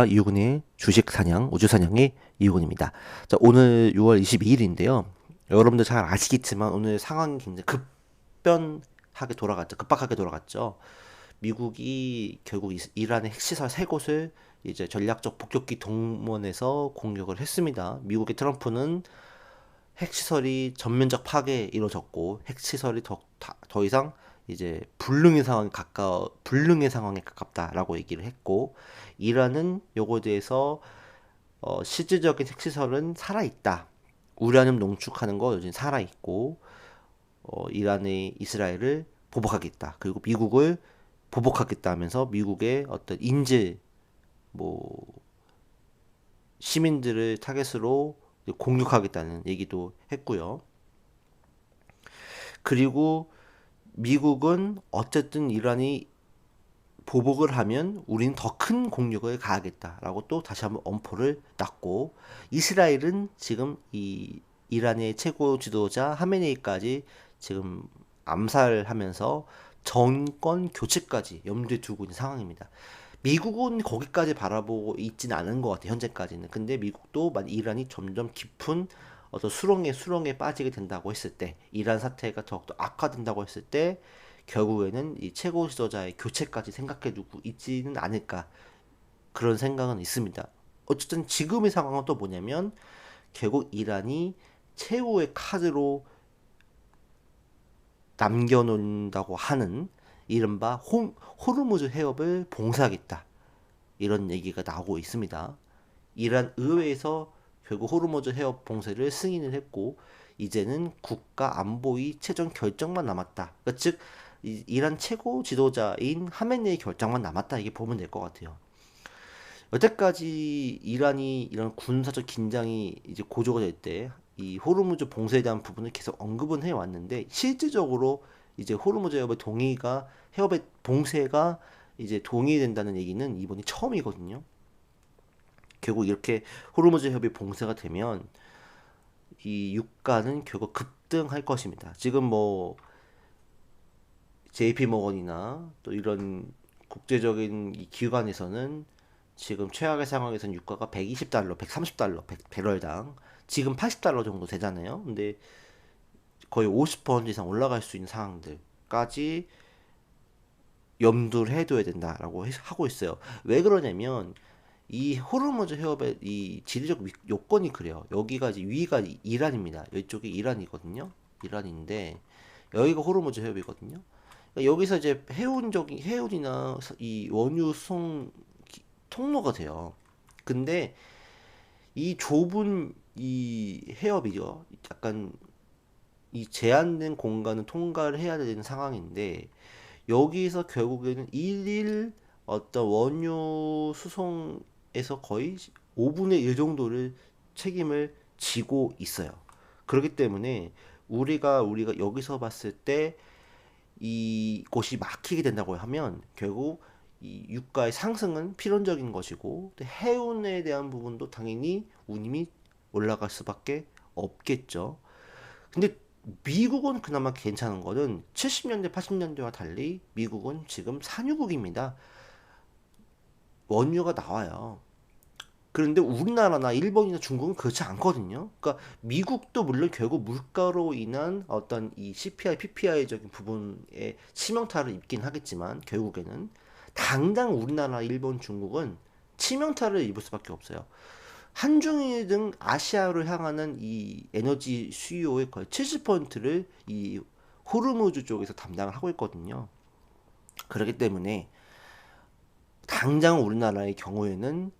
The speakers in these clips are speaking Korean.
이유근의 주식 사냥, 우주 사냥의 이유근입니다. 자, 오늘 6월 22일인데요. 여러분들 잘 아시겠지만 오늘 상황이 굉장히 급박하게 돌아갔죠. 미국이 결국 이란의 핵시설 세 곳을 이제 전략적 폭격기 동원해서 공격을 했습니다. 미국의 트럼프는 핵시설이 전면적 파괴 이루어졌고 핵시설이 더 이상 이제 불능의 상황에 가깝다라고 얘기를 했고, 이란은 요거에 대해서 실질적인 핵시설은 살아있다. 우라늄 농축하는 거 요즘 살아있고, 이란의 이스라엘을 보복하겠다. 그리고 미국을 보복하겠다 하면서 미국의 어떤 뭐 시민들을 타겟으로 공격하겠다는 얘기도 했고요. 그리고 미국은 어쨌든 이란이 보복을 하면 우리는 더 큰 공격을 가하겠다라고 또 다시 한번 엄포를 놨고, 이스라엘은 지금 이 이란의 최고 지도자 하메네이까지 지금 암살하면서 정권 교체까지 염두에 두고 있는 상황입니다. 미국은 거기까지 바라보고 있지는 않은 것 같아요, 현재까지는. 근데 미국도 이란이 점점 깊은 어떤 수렁에 빠지게 된다고 했을 때, 이란 사태가 더욱더 악화된다고 했을 때, 결국에는 이 최고 지도자의 교체까지 생각해 두고 있지는 않을까, 그런 생각은 있습니다. 어쨌든 지금의 상황은 또 뭐냐면, 결국 이란이 최후의 카드로 남겨놓는다고 하는 이른바 호르무즈 해협을 봉쇄하겠다, 이런 얘기가 나오고 있습니다. 이란 의회에서 결국 호르무즈 해협 봉쇄를 승인을 했고, 이제는 국가 안보위 최종 결정만 남았다. 그러니까 즉 이란 최고 지도자인 하메네이 결정만 남았다, 이게 보면 될 것 같아요. 여태까지 이란이 이런 군사적 긴장이 이제 고조가 될 때 이 호르무즈 봉쇄에 대한 부분을 계속 언급은 해 왔는데, 실질적으로 이제 호르무즈 해협의 봉쇄가 이제 동의된다는 얘기는 이번이 처음이거든요. 결국 이렇게 호르무즈 협이 봉쇄가 되면 이 유가는 결국 급등할 것입니다. 지금 뭐 JP 모건이나 또 이런 국제적인 이 기관에서는 지금 최악의 상황에서는 유가가 120달러, 130달러, 배럴당 지금 80달러 정도 되잖아요. 근데 거의 50% 이상 올라갈 수 있는 상황들까지 염두를 해둬야 된다라고 하고 있어요. 왜 그러냐면 이 호르무즈 해협의 이 지리적 요건이 그래요. 여기가 이제 위가 이란입니다. 이쪽이 이란이거든요. 이란인데 여기가 호르무즈 해협이거든요. 그러니까 여기서 이제 해운이나 이 원유 수송 통로가 돼요. 근데 이 좁은 이 해협이죠. 약간 이 제한된 공간을 통과를 해야 되는 상황인데, 여기서 결국에는 일일 어떤 원유 수송에서 거의 5분의 1 정도를 책임을 지고 있어요. 그렇기 때문에 우리가 여기서 봤을 때 이곳이 막히게 된다고 하면 결국 이 유가의 상승은 필연적인 것이고, 또 해운에 대한 부분도 당연히 운임이 올라갈 수밖에 없겠죠. 근데 미국은 그나마 괜찮은 거는 70년대, 80년대와 달리 미국은 지금 산유국입니다. 원유가 나와요. 그런데 우리나라나 일본이나 중국은 그렇지 않거든요. 그러니까 미국도 물론 결국 물가로 인한 어떤 이 CPI, PPI적인 부분에 치명타를 입긴 하겠지만, 결국에는 당장 우리나라, 일본, 중국은 치명타를 입을 수밖에 없어요. 한중일 등 아시아로 향하는 이 에너지 수요의 거의 70%를 이 호르무즈 쪽에서 담당을 하고 있거든요. 그렇기 때문에 당장 우리나라의 경우에는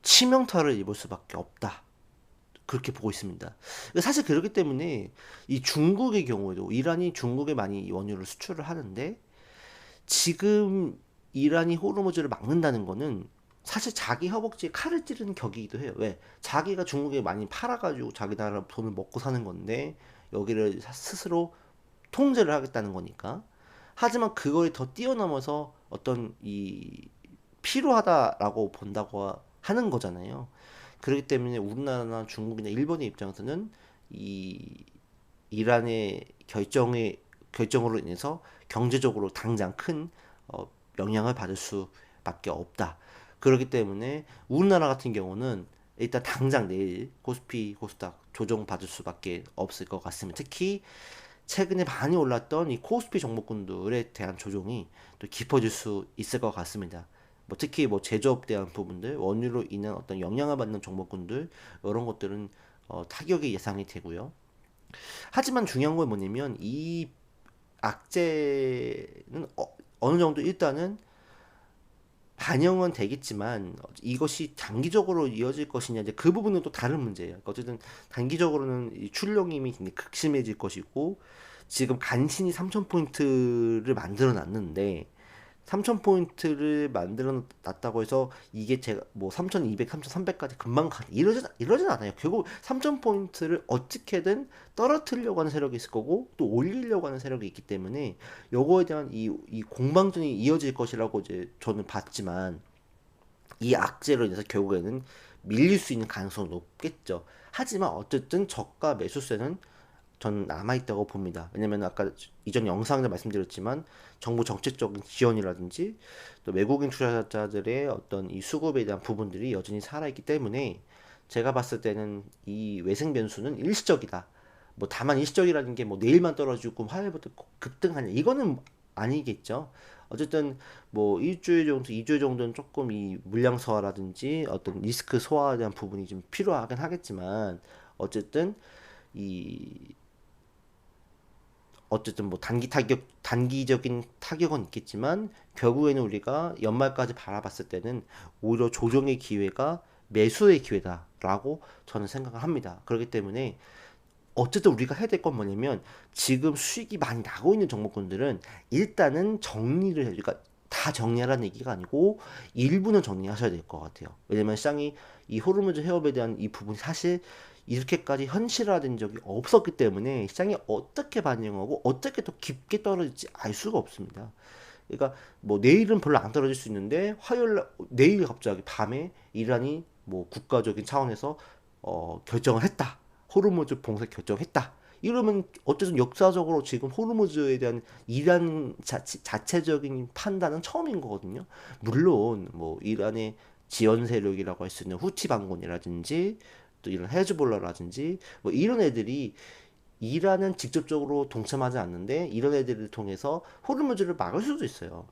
치명타를 입을 수밖에 없다, 그렇게 보고 있습니다. 사실 그렇기 때문에 이 중국의 경우에도 이란이 중국에 많이 원유를 수출을 하는데, 지금 이란이 호르무즈를 막는다는 거는 사실 자기 허벅지에 칼을 찌르는 격이기도 해요. 왜? 자기가 중국에 많이 팔아가지고 자기 나라 돈을 먹고 사는 건데 여기를 스스로 통제를 하겠다는 거니까. 하지만 그거에 더 뛰어넘어서 어떤 이 필요하다라고 본다고 하는 거잖아요. 그렇기 때문에 우리나라나 중국이나 일본의 입장에서는 이 이란의 결정으로 인해서 경제적으로 당장 큰 영향을 받을 수밖에 없다. 그렇기 때문에 우리나라 같은 경우는 일단 당장 내일 코스피, 코스닥 조정 받을 수밖에 없을 것 같습니다. 특히 최근에 많이 올랐던 이 코스피 종목군들에 대한 조정이 또 깊어질 수 있을 것 같습니다. 뭐 특히 뭐 제조업 대한 부분들, 원유로 인한 어떤 영향을 받는 종목군들 이런 것들은 타격이 예상이 되고요. 하지만 중요한 건 뭐냐면 이 악재는 어느 정도 일단은 반영은 되겠지만 이것이 단기적으로 이어질 것이냐 이제 그 부분은 또 다른 문제예요. 그러니까 어쨌든 단기적으로는 이 출렁임이 굉장히 극심해질 것이고 지금 간신히 3,000포인트를 만들어 놨는데 3,000포인트를 만들어 놨다고 해서 이게 제가 뭐 3,200, 3,300까지 금방 이러진 않아요. 결국 3,000포인트를 어떻게든 떨어뜨리려고 하는 세력이 있을 거고 또 올리려고 하는 세력이 있기 때문에 요거에 대한 이 공방전이 이어질 것이라고 이제 저는 봤지만 이 악재로 인해서 결국에는 밀릴 수 있는 가능성은 높겠죠. 하지만 어쨌든 저가 매수세는 저는 남아있다고 봅니다. 왜냐면 아까 이전 영상에서 말씀드렸지만 정부 정책적인 지원이라든지 또 외국인 투자자들의 어떤 이 수급에 대한 부분들이 여전히 살아있기 때문에 제가 봤을 때는 이 외생 변수는 일시적이다. 뭐 다만 일시적이라는 게 뭐 내일만 떨어지고 화요일부터 급등하냐 이거는 아니겠죠. 어쨌든 뭐 일주일 정도, 이주일 정도는 조금 이 물량 소화라든지 어떤 리스크 소화에 대한 부분이 좀 필요하긴 하겠지만 어쨌든 이 어쨌든 뭐 단기적인 타격은 있겠지만 결국에는 우리가 연말까지 바라봤을 때는 오히려 조정의 기회가 매수의 기회다라고 저는 생각을 합니다. 그렇기 때문에 어쨌든 우리가 해야 될 건 뭐냐면 지금 수익이 많이 나고 있는 종목군들은 일단은 정리를 그러니까 다 정리하라는 얘기가 아니고 일부는 정리하셔야 될 것 같아요. 왜냐면 시장이 이 호르무즈 해업에 대한 이 부분이 사실 이렇게까지 현실화된 적이 없었기 때문에 시장이 어떻게 반영하고 어떻게 더 깊게 떨어질지 알 수가 없습니다. 그러니까 뭐 내일은 별로 안 떨어질 수 있는데 내일 갑자기 밤에 이란이 뭐 국가적인 차원에서 결정을 했다. 호르무즈 봉쇄 결정했다. 이러면 어쨌든 역사적으로 지금 호르무즈에 대한 이란 자체적인 판단은 처음인 거거든요. 물론 뭐 이란의 지원 세력이라고 할 수 있는 후티 반군이라든지 또 이런 헤즈볼라라든지 뭐 이런 애들이 이란은 직접적으로 동참하지 않는데 이런 애들을 통해서 호르무즈를 막을 수도 있어요.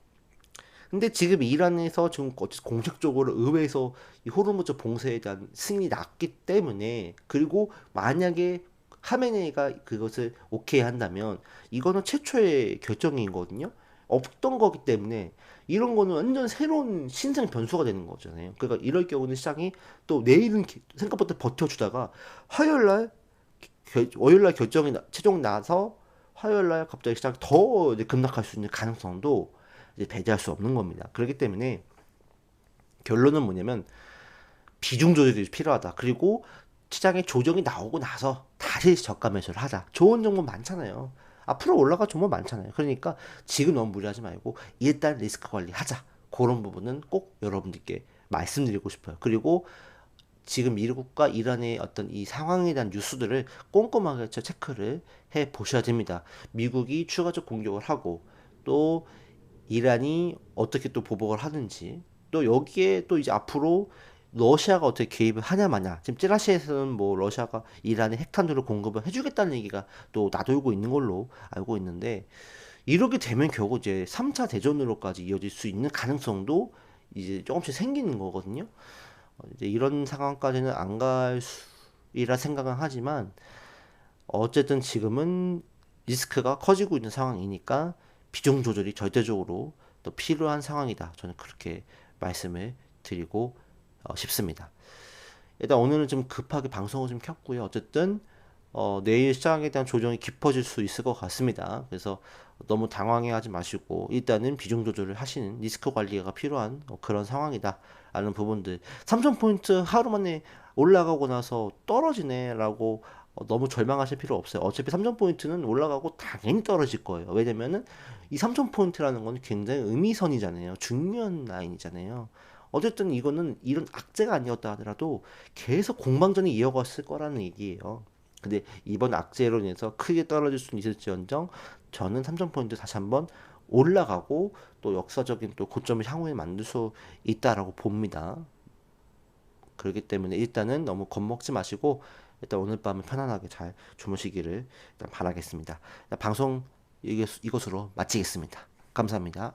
근데 지금 이란에서 지금 공식적으로 의회에서 이 호르무즈 봉쇄에 대한 승인이 났기 때문에 그리고 만약에 하메네이가 그것을 오케이 한다면 이거는 최초의 결정이거든요. 없던 거기 때문에 이런 거는 완전 새로운 신생 변수가 되는 거잖아요. 그러니까 이럴 경우는 시장이 또 내일은 생각보다 버텨주다가 화요일 날 월요일 날 최종 나서 화요일 날 갑자기 시장이 더 이제 급락할 수 있는 가능성도 이제 배제할 수 없는 겁니다. 그렇기 때문에 결론은 뭐냐면 비중 조절이 필요하다. 그리고 시장에 조정이 나오고 나서 다시 저가 매수를 하자. 좋은 정보 많잖아요. 앞으로 올라갈 정보 많잖아요. 그러니까 지금 너무 무리하지 말고 일단 리스크 관리하자. 그런 부분은 꼭 여러분들께 말씀드리고 싶어요. 그리고 지금 미국과 이란의 어떤 이 상황에 대한 뉴스들을 꼼꼼하게 체크를 해 보셔야 됩니다. 미국이 추가적 공격을 하고 또 이란이 어떻게 또 보복을 하는지 또 여기에 또 이제 앞으로 러시아가 어떻게 개입을 하냐 마냐 지금 찌라시에서는 뭐 러시아가 이란에 핵탄두를 공급을 해주겠다는 얘기가 또 나돌고 있는 걸로 알고 있는데 이렇게 되면 결국 이제 3차 대전으로까지 이어질 수 있는 가능성도 이제 조금씩 생기는 거거든요. 이제 이런 상황까지는 안 갈 수이라 생각은 하지만 어쨌든 지금은 리스크가 커지고 있는 상황이니까 비중 조절이 절대적으로 또 필요한 상황이다. 저는 그렇게 말씀을 드리고 싶습니다. 일단 오늘은 좀 급하게 방송을 좀 켰고요. 어쨌든 내일 시장에 대한 조정이 깊어질 수 있을 것 같습니다. 그래서 너무 당황해하지 마시고 일단은 비중 조절을 하시는 리스크 관리가 필요한 그런 상황이다. 라는 부분들 3,000포인트 하루 만에 올라가고 나서 떨어지네라고 너무 절망하실 필요 없어요. 어차피 3,000포인트는 올라가고 당연히 떨어질 거예요. 왜냐면은 이 3,000포인트라는 건 굉장히 의미선이잖아요. 중요한 라인이잖아요. 어쨌든 이거는 이런 악재가 아니었다 하더라도 계속 공방전이 이어갔을 거라는 얘기예요. 근데 이번 악재로 인해서 크게 떨어질 수는 있을지언정 저는 3,000포인트 다시 한번 올라가고 또 역사적인 또 고점을 향후에 만들 수 있다라고 봅니다. 그렇기 때문에 일단은 너무 겁먹지 마시고 일단 오늘 밤은 편안하게 잘 주무시기를 일단 바라겠습니다. 방송 이것으로 마치겠습니다. 감사합니다.